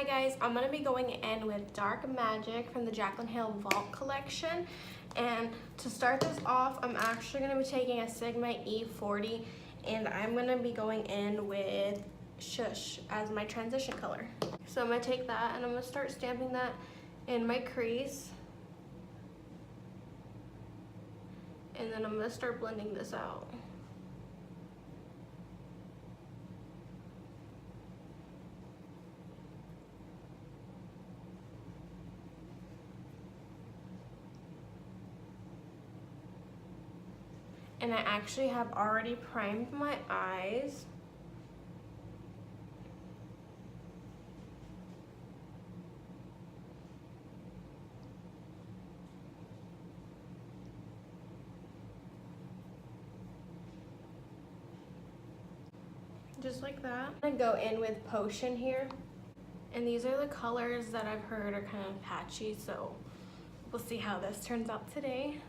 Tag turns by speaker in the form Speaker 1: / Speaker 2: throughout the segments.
Speaker 1: Hi guys, I'm going to be going in with Dark Magic from the Jaclyn Vault collection. And to start this off, I'm actually going to be taking a Sigma E40 and I'm going to be going in with Shush as my transition color. So I'm going to take that and I'm going to start stamping that in my crease. And then I'm going to start blending this out. And I actually have already primed my eyes. Just like that. I'm gonna go in with Potion here. And these are the colors that I've heard are kind of patchy, so we'll see how this turns out today.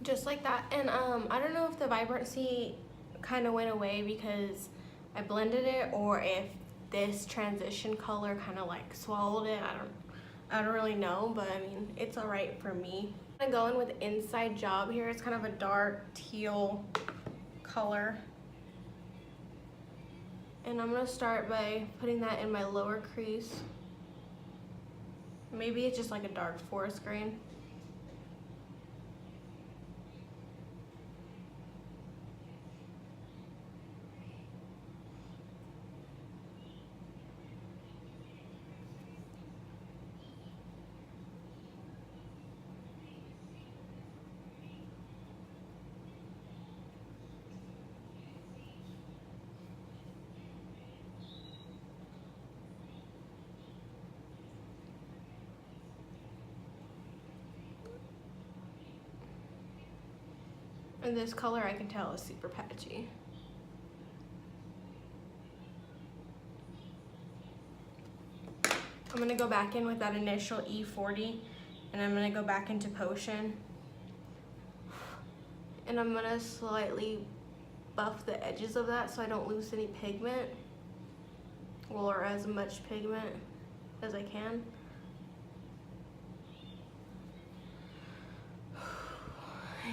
Speaker 1: Just like that. And I don't know if the vibrancy kind of went away because I blended it, or if this transition color kind of like swallowed it. I don't really know, but I mean, it's all right for me. I'm gonna go in with Inside Job here. It's kind of a dark teal color. And I'm gonna start by putting that in my lower crease. Maybe it's just like a dark forest green. And this color I can tell is super patchy. I'm gonna go back in with that initial E40 and I'm gonna go back into Potion. And I'm gonna slightly buff the edges of that so I don't lose any pigment, or as much pigment as I can.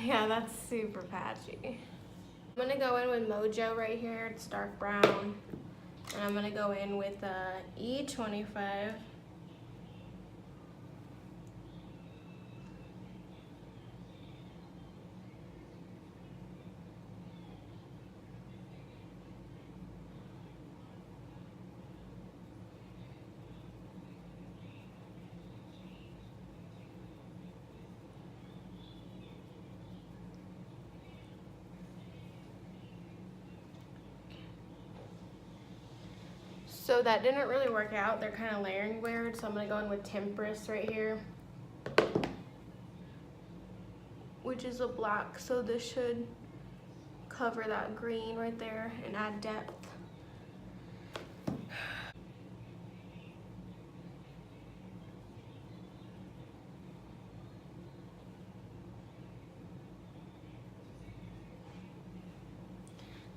Speaker 1: Yeah, that's super patchy. I'm gonna go in with Mojo right here. It's dark brown. And I'm gonna go in with E25. So that didn't really work out. They're kind of layering weird, so I'm gonna go in with Temperance right here, which is a black, so this should cover that green right there and add depth.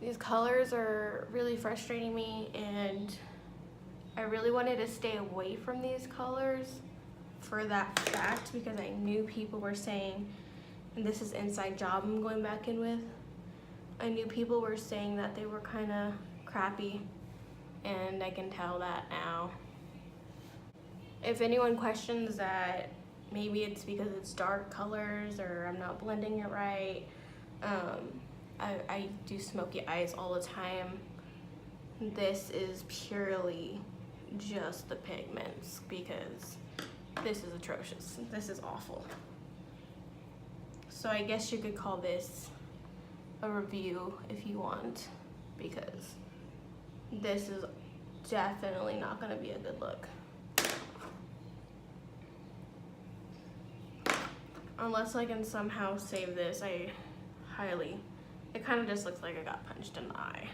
Speaker 1: These colors are really frustrating me, and I really wanted to stay away from these colors for that fact, because I knew people were saying, and this is Inside Job I'm going back in with, I knew people were saying that they were kind of crappy, and I can tell that now. If anyone questions that maybe it's because it's dark colors or I'm not blending it right, I do smoky eyes all the time. This is purely just the pigments, because this is atrocious. This is awful. So I guess you could call this a review if you want, because this is definitely not going to be a good look. Unless I can somehow save this, it kind of just looks like I got punched in the eye.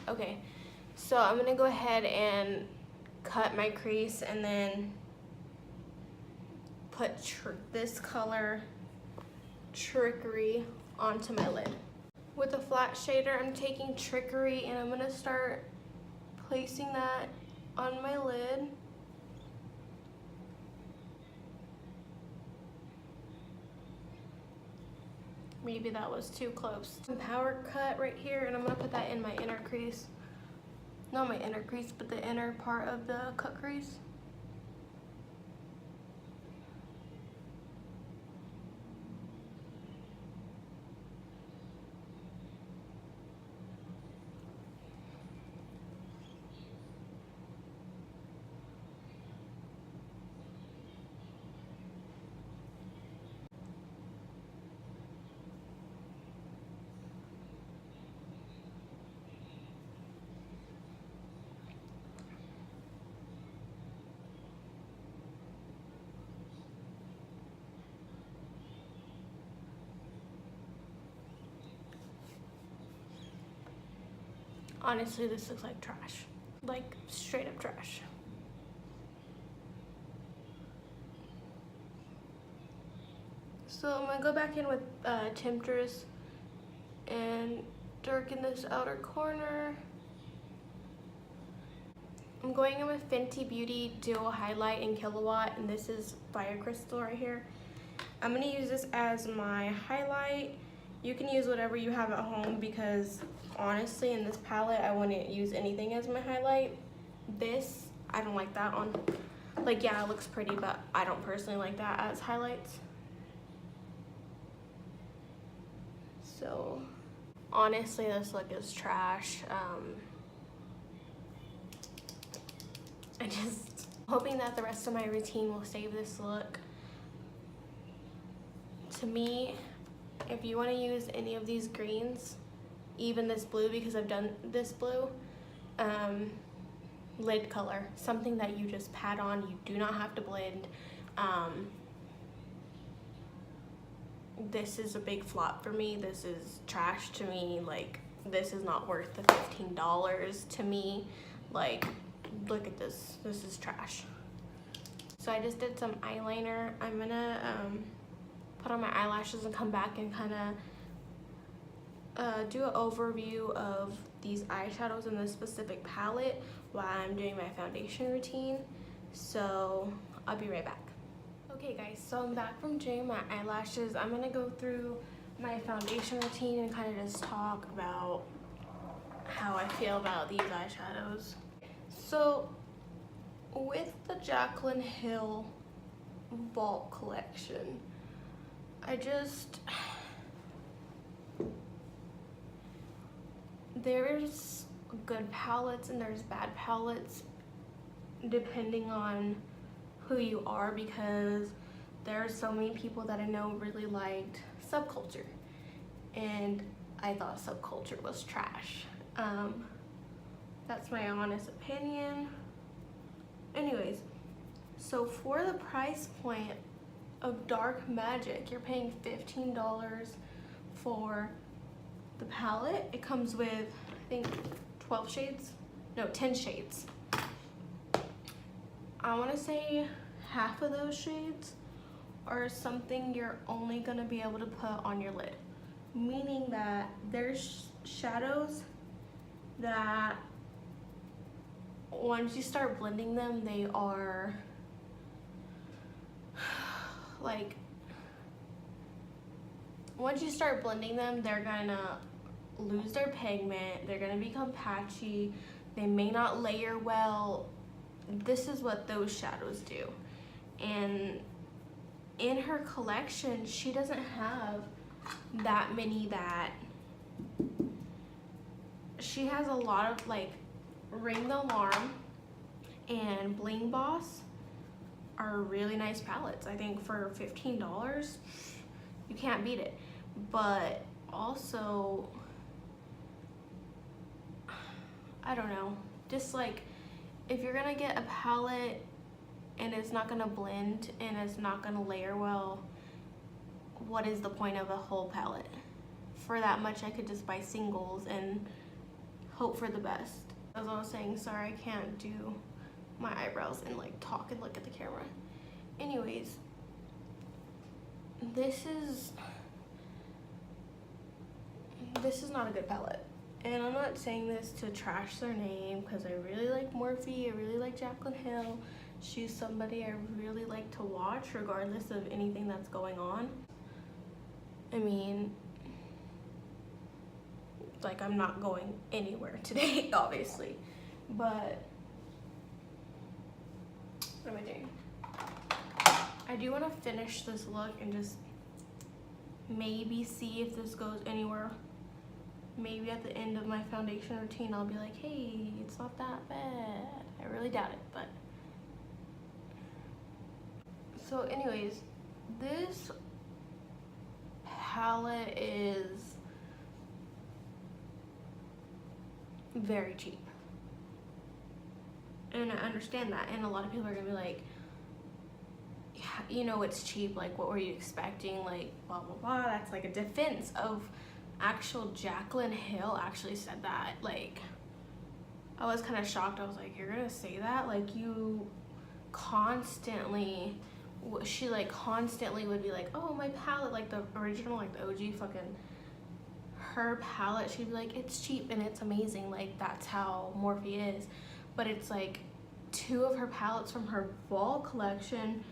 Speaker 1: Okay, so I'm gonna go ahead and cut my crease and then put this color Trickery onto my lid. With a flat shader, I'm taking Trickery and I'm gonna start placing that on my lid. Maybe that was too close. Some power cut right here, and I'm gonna put that in my inner crease. Not my inner crease, but the inner part of the cut crease. Honestly, this looks like trash. Like, straight up trash. So I'm gonna go back in with Temptress and darken this outer corner. I'm going in with Fenty Beauty Dual Highlight in Kilowatt, and this is Fire Crystal right here. I'm gonna use this as my highlight. You can use whatever you have at home, because honestly in this palette I wouldn't use anything as my highlight. This, I don't like that on, like, yeah, it looks pretty, but I don't personally like that as highlights. So honestly, this look is trash. I just hoping that the rest of my routine will save this look. To me, if you want to use any of these greens, even this blue, because I've done this blue, lid color, something that you just pat on, you do not have to blend. This is a big flop for me. This is trash to me. Like, this is not worth the $15 to me. Like, look at this. This is trash. So I just did some eyeliner. I'm gonna put on my eyelashes and come back and kind of do an overview of these eyeshadows in this specific palette while I'm doing my foundation routine. So I'll be right back. Okay guys, so I'm back from doing my eyelashes. I'm gonna go through my foundation routine and kind of just talk about how I feel about these eyeshadows. So with the Jaclyn Hill Vault collection, there's good palettes and there's bad palettes depending on who you are, because there are so many people that I know really liked Subculture, and I thought Subculture was trash. That's my honest opinion. Anyways, so for the price point of Dark Magic, you're paying $15 for the palette. It comes with, I think, 12 shades? No, 10 shades. I want to say half of those shades are something you're only going to be able to put on your lid. Meaning that there's shadows that once you start blending them, they are like, once you start blending them, they're gonna lose their pigment, they're gonna become patchy, they may not layer well. This is what those shadows do. And in her collection, she doesn't have that many that, she has a lot of like Ring the Alarm and Bling Boss. are really nice palettes. I think for $15, you can't beat it. But also, I don't know, just like if you're gonna get a palette and it's not gonna blend and it's not gonna layer well, what is the point of a whole palette? For that much, I could just buy singles and hope for the best. As I was saying, sorry, I can't do my eyebrows and like talk and look at the camera. Anyways, this is not a good palette. And I'm not saying this to trash their name, because I really like Morphe, I really like Jaclyn Hill. She's somebody I really like to watch regardless of anything that's going on. I mean, like, I'm not going anywhere today, obviously, but what am I doing? I do want to finish this look and just maybe see if this goes anywhere. Maybe at the end of my foundation routine, I'll be like, hey, it's not that bad. I really doubt it, but. So anyways, this palette is very cheap. And I understand that. And a lot of people are gonna be like, yeah, you know, it's cheap. Like, what were you expecting? Like, blah, blah, blah. That's like a defense of actual Jaclyn Hill actually said that. Like, I was kind of shocked. I was like, you're gonna say that? Like, you constantly, she like constantly would be like, oh, my palette, like the original, like the OG fucking, her palette, she'd be like, it's cheap and it's amazing. Like, that's how Morphe is. But it's like 2 of her palettes from her fall collection,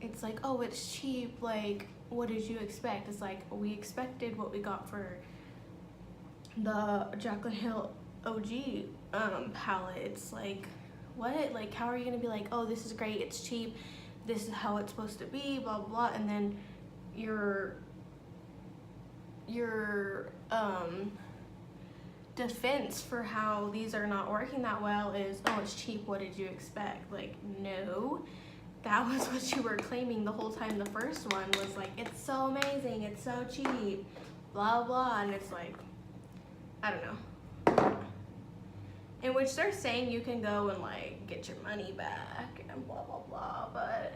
Speaker 1: it's like, oh, it's cheap. Like, what did you expect? It's like, we expected what we got for the Jaclyn Hill OG palette. It's like, what? Like, how are you gonna be like, oh, this is great, it's cheap, this is how it's supposed to be, blah, blah, blah, and then your defense for how these are not working that well is, oh, it's cheap, what did you expect? Like, no, that was what you were claiming the whole time. The first one was like, it's so amazing, it's so cheap, blah, blah, and it's like, I don't know. In which they're saying you can go and like get your money back and blah, blah, blah, but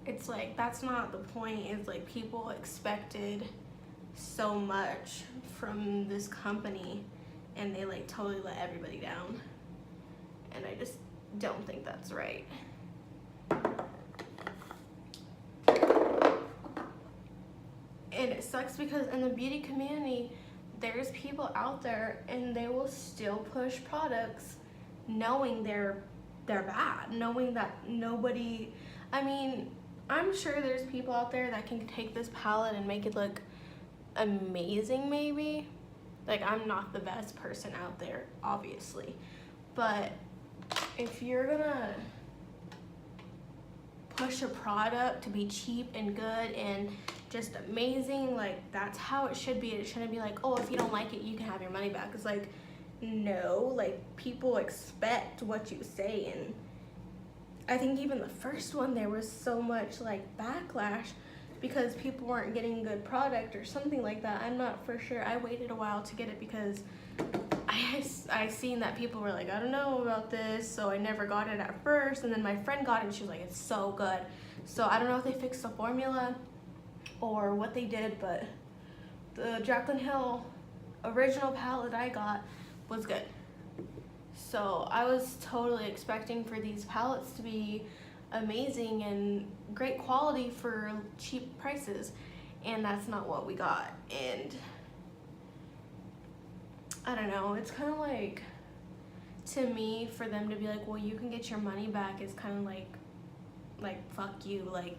Speaker 1: it's like, that's not the point. It's like, people expected so much from this company and they like totally let everybody down, and I just don't think that's right. And it sucks because in the beauty community, there's people out there and they will still push products knowing they're bad, knowing that nobody, I mean, I'm sure there's people out there that can take this palette and make it look amazing maybe. Like, I'm not the best person out there, obviously, but if you're gonna push a product to be cheap and good and just amazing, like, that's how it should be. It shouldn't be like, oh, if you don't like it, you can have your money back. It's like, no, like, people expect what you say. And I think even the first one, there was so much like backlash because people weren't getting good product or something like that. I'm not for sure. I waited a while to get it because I seen that people were like, I don't know about this, so I never got it at first. And then my friend got it and she was like, it's so good. So I don't know if they fixed the formula or what they did, but the Jaclyn Hill original palette I got was good. So I was totally expecting for these palettes to be amazing and great quality for cheap prices, and that's not what we got. And I don't know, it's kind of like, to me, for them to be like, well, you can get your money back, is kind of like fuck you. Like,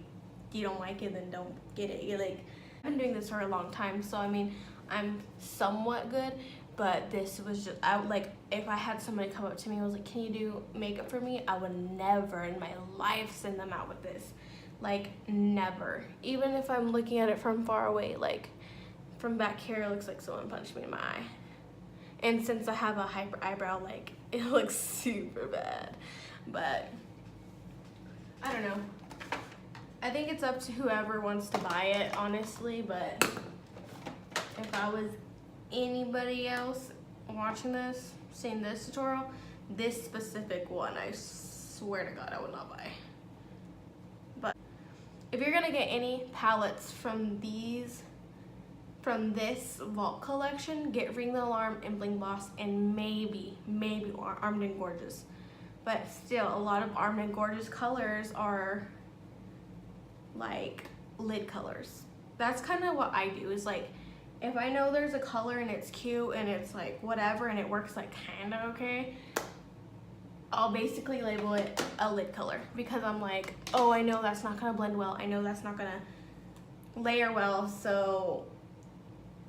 Speaker 1: you don't like it, then don't get it. You're like, I've been doing this for a long time, so I mean, I'm somewhat good, but this was just, I like, if I had somebody come up to me and was like, can you do makeup for me, I would never in my life send them out with this. Like, never. Even if I'm looking at it from far away, like from back here, it looks like someone punched me in my eye. And since I have a hyper eyebrow, like, it looks super bad. But I don't know. I think it's up to whoever wants to buy it, honestly, but if I was anybody else watching this, seeing this tutorial, this specific one, I swear to God, I would not buy. But if you're gonna get any palettes from this vault collection, get Ring the Alarm and Bling Boss, and maybe Armed and Gorgeous. But still, a lot of Armed and Gorgeous colors are like lid colors. That's kind of what I do, is like, if I know there's a color and it's cute and it's like whatever and it works like kind of okay, I'll basically label it a lid color, because I'm like, oh, I know that's not gonna blend well, I know that's not gonna layer well, so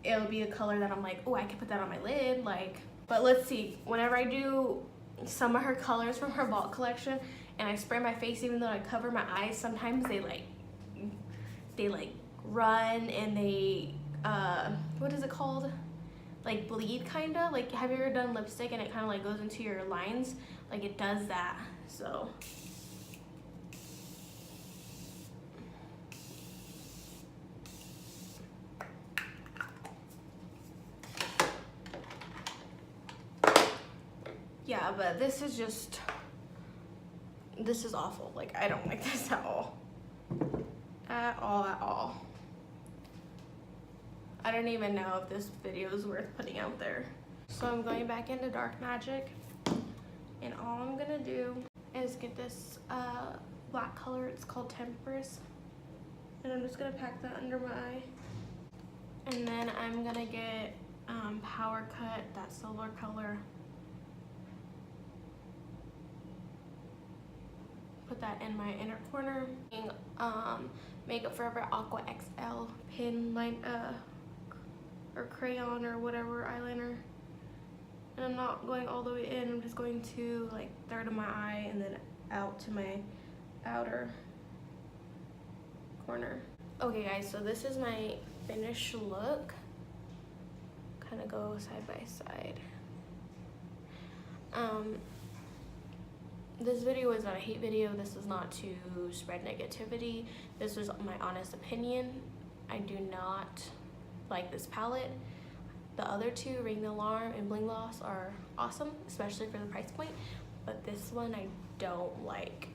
Speaker 1: it'll be a color that I'm like, oh, I can put that on my lid. Like, but let's see, whenever I do some of her colors from her vault collection and I spray my face, even though I cover my eyes, sometimes they run and they what is it called, like bleed, kind of like, have you ever done lipstick and it kind of like goes into your lines? Like, it does that. So yeah, but this is awful. Like, I don't like this at all. At all. I don't even know if this video is worth putting out there. So I'm going back into Dark Magic, and all I'm gonna do is get this black color. It's called Temperance, and I'm just gonna pack that under my eye. And then I'm gonna get Power Cut, that silver color. Put that in my inner corner. Makeup Forever Aqua XL pin line or crayon or whatever eyeliner. And I'm not going all the way in, I'm just going to like third of my eye and then out to my outer corner. Okay guys, so this is my finished look. Kind of go side by side. This video is not a hate video. This is not to spread negativity. This was my honest opinion. I do not like this palette. The other two, Ring the Alarm and Bling Loss, are awesome, especially for the price point. But this one I don't like.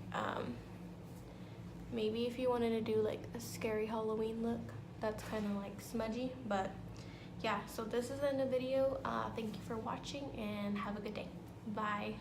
Speaker 1: Maybe if you wanted to do like a scary Halloween look, that's kind of like smudgy. But yeah, so this is the end of the video. Thank you for watching and have a good day. Bye.